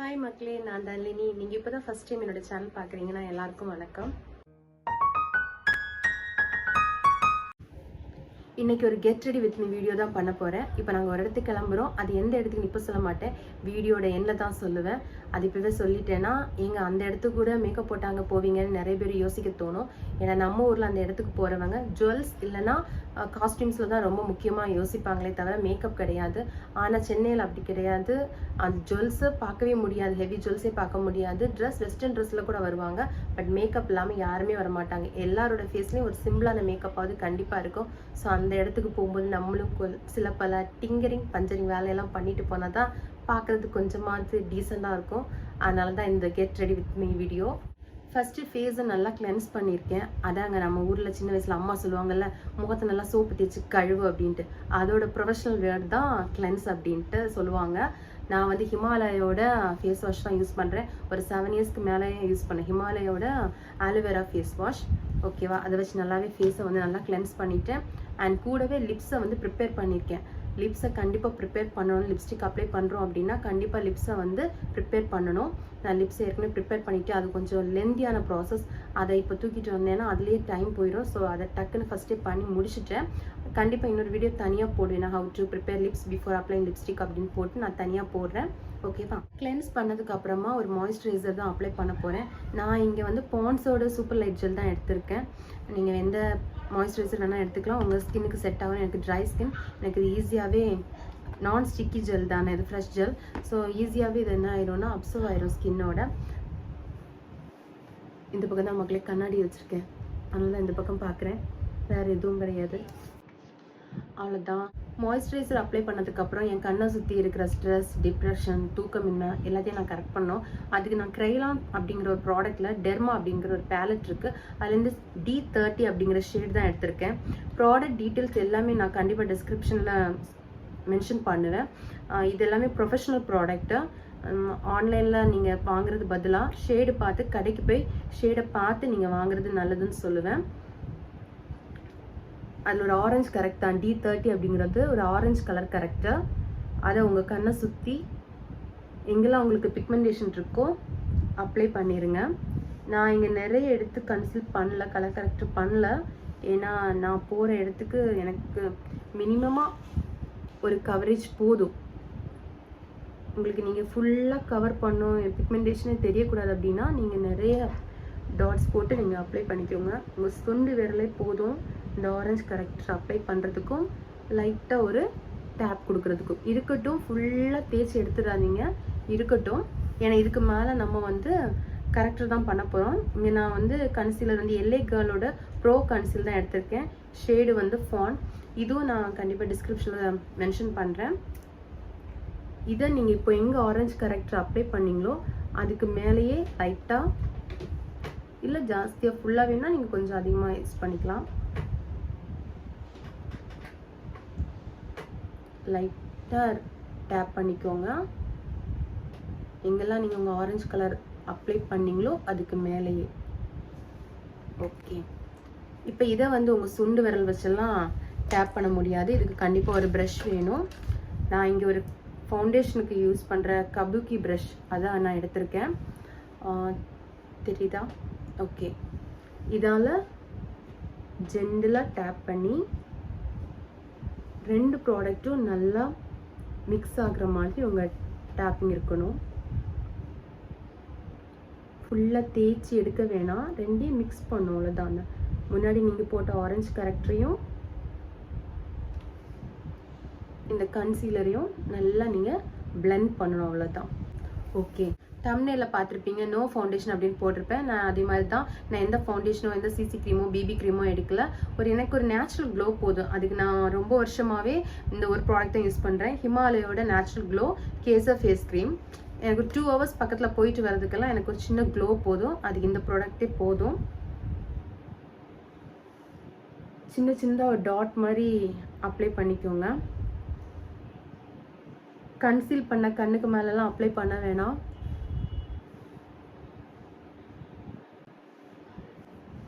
Hi மக்களே, நான் தலினி. நீங்கள் இப்போ தான் ஃபஸ்ட் டைம் என்னோட சேனல் பார்க்குறீங்கன்னா எல்லாருக்கும் வணக்கம். இன்றைக்கி ஒரு get ready with me video தான் பண்ண போகிறேன். இப்போ நாங்கள் ஒரு இடத்துக்கு கிளம்புறோம். அது எந்த இடத்துக்கு இப்போ சொல்ல மாட்டேன், வீடியோட எண்ணில் தான் சொல்லுவேன். அது இப்போவே சொல்லிட்டேன்னா அந்த இடத்துக்கு கூட மேக்கப் போட்டாங்க போவீங்கன்னு நிறைய பேர் யோசிக்க தோணும். ஏன்னா நம்ம ஊரில் அந்த இடத்துக்கு போகிறவங்க ஜுவல்ஸ் இல்லைன்னா காஸ்டியூம்ஸில் தான் ரொம்ப முக்கியமாக யோசிப்பாங்களே தவிர மேக்கப் கிடையாது. ஆனால் சென்னையில் அப்படி கிடையாது. அந்த ஜுவல்ஸை பார்க்கவே முடியாது, ஹெவி ஜுவல்ஸே பார்க்க முடியாது. வெஸ்டர்ன் ட்ரெஸ்ஸில் கூட வருவாங்க, பட் மேக்கப் இல்லாமல் யாருமே வரமாட்டாங்க. எல்லாரோட ஃபேஸ்லேயும் ஒரு சிம்பிளான மேக்கப்பாவது கண்டிப்பாக இருக்கும். ஸோ அந்த இடத்துக்கு போகும்போது நம்மளும் பல டிங்கரிங் பஞ்சரிங் வேலையெல்லாம் பண்ணிட்டு போனால் தான் பார்க்குறதுக்கு கொஞ்சமாவது டீசெண்டாக இருக்கும். அதனால தான் இந்த get ready with me video. First ஃபேஸை நல்லா கிளென்ஸ் பண்ணியிருக்கேன். அதாங்க நம்ம ஊரில் சின்ன வயசில் அம்மா சொல்லுவாங்கல்ல, முகத்தை நல்லா சோப்பு தேய்ச்சி கழுவு அப்படின்ட்டு. அதோட ப்ரொஃபஷ்னல் வேர்ட் தான் கிளென்ஸ் அப்படின்ட்டு சொல்லுவாங்க. நான் வந்து ஹிமாலயோட ஃபேஸ் வாஷ் தான் யூஸ் பண்ணுறேன். ஒரு 7 இயர்ஸ்க்கு மேலே யூஸ் பண்ணேன் ஹிமாலயோட ஆலோவேரா ஃபேஸ் வாஷ். ஓகேவா, அதை வச்சு நல்லாவே ஃபேஸை வந்து நல்லா கிளென்ஸ் பண்ணிவிட்டேன். அண்ட் கூடவே லிப்ஸை வந்து ப்ரிப்பேர் பண்ணியிருக்கேன். லிப்ஸை கண்டிப்பாக ப்ரிப்பேர் பண்ணணும். லிப்ஸ்டிக் அப்ளை பண்ணுறோம் அப்படின்னா கண்டிப்பாக லிப்ஸை வந்து ப்ரிப்பேர் பண்ணணும். நான் லிப்ஸை ஏற்கனவே ப்ரிப்பேர் பண்ணிவிட்டு அது கொஞ்சம் லென்த்தியான ப்ராசஸ். அதை இப்போ தூக்கிட்டு வந்தேன்னா அதுலேயே டைம் போயிடும். ஸோ அதை டக்குன்னு ஃபஸ்ட்டே பண்ணி முடிச்சுட்டேன். கண்டிப்பாக இன்னொரு வீடியோ தனியாக போடுவேன். நான் how to prepare lips before applying lipstick அப்படின்னு போட்டு நான் தனியாக போடுறேன். ஓகேவா, கிளென்ஸ் பண்ணதுக்கு அப்புறமா ஒரு மாய்ஸ்சரைசர் தான் அப்ளை பண்ண போகிறேன். நான் இங்கே வந்து பாண்ட்ஸோட சூப்பர் லைட் ஜெல் தான் எடுத்திருக்கேன். நீங்கள் எந்த மாய்ஸ்சரைசர் வேணால் எடுத்துக்கலாம், உங்கள் ஸ்கின்னுக்கு செட் ஆகும். எனக்கு ட்ரை ஸ்கின், எனக்கு இது ஈஸியாகவே நான் ஸ்டிக்கி ஜெல் தானே, இது ஃப்ரெஷ் ஜெல். ஸோ ஈஸியாகவே இது என்ன ஆயிடும்னா அப்சர்வ் ஆயிடும் ஸ்கின்னோட. இந்த பக்கம் தான் மக்களே கண்ணாடி வச்சுருக்கேன், அதனால தான் இந்த பக்கம் பார்க்குறேன், வேறு எதுவும் கிடையாது. அவ்வளோதான். மாய்ஸ்சரைசர் அப்ளை பண்ணதுக்கப்புறம் என் கண்ணை சுற்றி இருக்கிற ஸ்ட்ரெஸ், டிப்ரெஷன், தூக்கமின்மை எல்லாத்தையும் நான் கரெக்ட் பண்ணோம். அதுக்கு நான் க்ரைலான் அப்படிங்கிற ஒரு ப்ராடக்ட்டில் டெர்மா அப்படிங்கிற ஒரு பேலட் இருக்குது. அதுலேருந்து D30 அப்படிங்கிற ஷேட் தான் எடுத்திருக்கேன். ப்ராடக்ட் டீட்டெயில்ஸ் எல்லாமே நான் கண்டிப்பாக டிஸ்கிரிப்ஷனில் மென்ஷன் பண்ணுவேன். இது எல்லாமே ப்ரொஃபஷ்னல் ப்ராடக்ட்டு. ஆன்லைனில் நீங்கள் வாங்குறது பதிலாக ஷேடு பார்த்து கடைக்கு போய் ஷேடை பார்த்து நீங்கள் வாங்குறது நல்லதுன்னு சொல்லுவேன். அதில் ஒரு ஆரஞ்சு கரெக்ட் தான், D30 அப்படிங்கிறது ஒரு ஆரஞ்சு கலர் கரெக்டு. அதை உங்கள் கண்ணை சுற்றி எங்கெல்லாம் உங்களுக்கு பிக்மெண்டேஷன் இருக்கோ அப்ளை பண்ணிடுங்க. நான் இங்கே நிறைய எடுத்து கன்சில் பண்ணல, கலர் கரெக்டர் பண்ணல. ஏன்னா நான் போகிற இடத்துக்கு எனக்கு மினிமமாக ஒரு கவரேஜ் போதும். உங்களுக்கு நீங்கள் ஃபுல்லாக கவர் பண்ணும், பிக்மெண்டேஷனே தெரியக்கூடாது அப்படின்னா நீங்கள் நிறைய டாட்ஸ் போட்டு நீங்கள் அப்ளை பண்ணிக்கோங்க. உங்கள் சுண்டு விரலே போதும் இந்த ஆரஞ்சு கரெக்டர் அப்ளை பண்ணுறதுக்கும் லைட்டாக ஒரு டேப் கொடுக்குறதுக்கும். இருக்கட்டும், ஃபுல்லாக தேய்ச்சி எடுத்துடாதீங்க, இருக்கட்டும். ஏன்னா இதுக்கு மேலே நம்ம வந்து கரெக்டர் தான் பண்ண போகிறோம். இங்கே நான் வந்து கன்சீலர் வந்து LA கேர்ளோட ப்ரோ கன்சீல் தான் எடுத்திருக்கேன். ஷேடு வந்து ஃபான். இதுவும் நான் கண்டிப்பாக டிஸ்கிரிப்ஷனில் மென்ஷன் பண்ணுறேன். இதை நீங்கள் இப்போ எங்கே ஆரஞ்சு கரெக்டர் அப்ளை பண்ணிங்களோ அதுக்கு மேலேயே லைட்டாக இல்லை ஜாஸ்தியாக ஃபுல்லாக வேணால் நீங்கள் கொஞ்சம் அதிகமாக யூஸ் பண்ணிக்கலாம். லைட்டாக டேப் பண்ணிக்கோங்க. எங்கெல்லாம் நீங்கள் உங்கள் ஆரஞ்சு கலர் அப்ளை பண்ணிங்களோ அதுக்கு மேலேயே. ஓகே, இப்போ இதை வந்து உங்கள் சுண்டு விரல் வச்செல்லாம் டேப் பண்ண முடியாது. இதுக்கு கண்டிப்பாக ஒரு ப்ரஷ் வேணும். நான் இங்கே ஒரு ஃபவுண்டேஷனுக்கு யூஸ் பண்ணுற கபுக்கி ப்ரஷ் அதான் நான் எடுத்திருக்கேன். தெரியுதா? ஓகே, இதால் ஜென்டலாக டேப் பண்ணி ரெண்டு ப்ராடக்ட்டும் நல்லா மிக்ஸ் ஆகுற மாதிரி உங்கள் டேப்பிங் இருக்கணும். ஃபுல்லாக தேய்ச்சி எடுக்க வேணாம், ரெண்டையும் மிக்ஸ் பண்ணும். அவ்வளோதான். முன்னாடி நீங்கள் போட்ட ஆரஞ்சு கரெக்டரையும் இந்த கன்சீலரையும் நல்லா நீங்கள் பிளெண்ட் பண்ணணும். அவ்வளோதான். ஓகே, தம்ப்நெயிலில் பார்த்துருப்பீங்க, நோ ஃபவுண்டேஷன் அப்படின்னு போட்டிருப்பேன். நான் அதே மாதிரி தான், நான் எந்த ஃபவுண்டேஷனோ எந்த CC க்ரீமோ BB க்ரீமோ எடுக்கல. எனக்கு ஒரு நேச்சுரல் க்ளோ போதும். அதுக்கு நான் ரொம்ப வருஷமாகவே இந்த ஒரு ப்ராடக்ட் தான் யூஸ் பண்ணுறேன். ஹிமாலயோட natural glow Kesar face cream. எனக்கு 2 ஹவர்ஸ் பக்கத்தில் போயிட்டு வர்றதுக்கெல்லாம் எனக்கு ஒரு சின்ன க்ளோ போதும். அதுக்கு இந்த ப்ராடக்டே போதும். சின்ன சின்னதாக ஒரு டாட் மாதிரி அப்ளை பண்ணிக்கோங்க. கன்சீல் பண்ண கண்ணுக்கு மேலெல்லாம் அப்ளை பண்ண வேணாம்.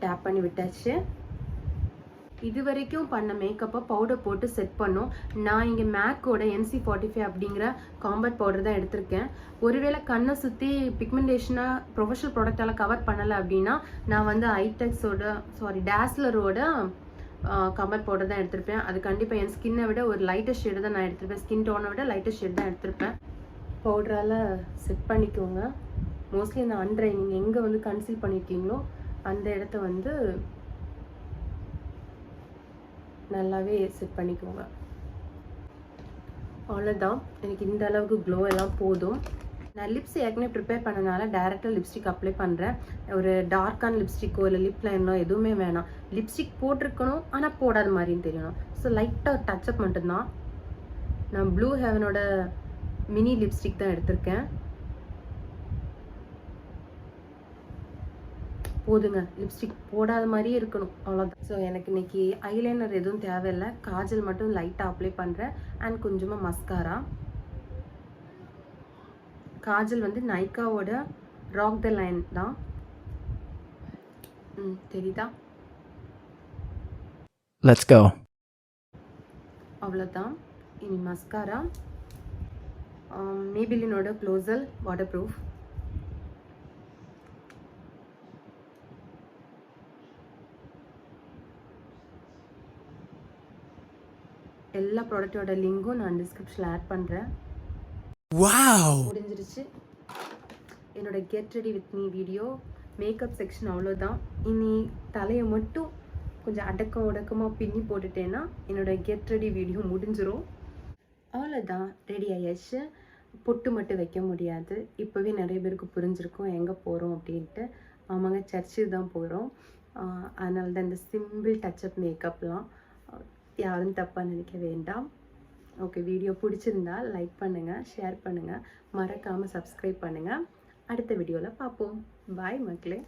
டேப் பண்ணி விட்டாச்சு. இது வரைக்கும் பண்ண மேக்கப்பை பவுடர் போட்டு செட் பண்ணோம். நான் இங்கே மேக்கோட NC45 அப்படிங்கிற காம்பேக்ட் பவுடர் தான் எடுத்திருக்கேன். ஒருவேளை கண்ணை சுற்றி பிக்மெண்டேஷனாக ப்ரொஃபஷனல் ப்ராடக்டால் கவர் பண்ணலை அப்படின்னா நான் வந்து டேஸ்லரோட காம்பேக்ட் பவுடர் தான் எடுத்திருப்பேன். அது கண்டிப்பாக என் ஸ்கின்னை விட ஒரு லைட்டர் ஷேடு தான் நான் எடுத்திருப்பேன். ஸ்கின் டோனை விட லைட்டர் ஷேடு தான் எடுத்திருப்பேன். பவுடரால் செட் பண்ணிக்கோங்க. மோஸ்ட்லி இந்த அண்டரை நீங்கள் எங்கே வந்து கன்சீல் பண்ணியிருக்கீங்களோ அந்த இடத்த வந்து நல்லாவே செட் பண்ணிக்கோங்க. அவ்வளோதான், எனக்கு இந்த அளவுக்கு க்ளோ எல்லாம் போதும். நான் லிப்ஸ் ஏற்கனவே ப்ரிப்பேர் பண்ணனால டேரெக்டாக லிப்ஸ்டிக் அப்ளை பண்ணுறேன். ஒரு டார்க்கான லிப்ஸ்டிக்கோ இல்லை லிப் லைனோ எதுவுமே வேணாம். லிப்ஸ்டிக் போட்டிருக்கணும் ஆனால் போடாத மாதிரின்னு தெரியணும். ஸோ லைட்டாக டச்சப் மட்டும்தான். நான் ப்ளூ ஹெவனோட மினி லிப்ஸ்டிக் தான் எடுத்திருக்கேன். போதுங்க, லிப்ஸ்டிக் போடாத மாதிரியே இருக்கணும், அவ்வளோதான். ஸோ எனக்கு இன்னைக்கு ஐலைனர் எதுவும் தேவையில்லை. காஜல் மட்டும் லைட்டாக அப்ளை பண்ணுறேன் அண்ட் கொஞ்சமாக மஸ்காரா. காஜல் வந்து நைக்காவோட ராக் த லைன் தான். தெரியுதா? Let's go. அவ்வளோதான். இனி மஸ்காரா மேபிலினோட க்ளோசல் வாட்டர் ப்ரூஃப். எல்லா ப்ராடக்டோட லிங்கும் நான் டிஸ்கிரிப்ஷனில் ஆட் பண்ணுறேன். முடிஞ்சிருச்சு என்னோட get ready with me video. Makeup section அவ்வளோதான். இனி தலையை மட்டும் கொஞ்சம் ஒடக்கமாக பின்னி போட்டுட்டேன்னா என்னோட கெட் ரெடி வீடியோ முடிஞ்சிடும். அவ்வளோதான், ரெடி ஆயாச்சு. பொட்டு மட்டும் வைக்க முடியாது. இப்போவே நிறைய பேருக்கு புரிஞ்சிருக்கும் எங்கே போகிறோம் அப்படின்ட்டு. ஆமாங்க, சர்ச்சுக்கு தான் போகிறோம். அதனால தான் இந்த சிம்பிள் டச்சப் மேக்கப்லாம். யாரும் தப்பாக நினைக்க வேண்டாம். ஓகே, வீடியோ பிடிச்சிருந்தா லைக் பண்ணுங்கள், ஷேர் பண்ணுங்கள், மறக்காமல் சப்ஸ்கிரைப் பண்ணுங்கள். அடுத்த வீடியோவில் பார்ப்போம். பாய் மக்களே.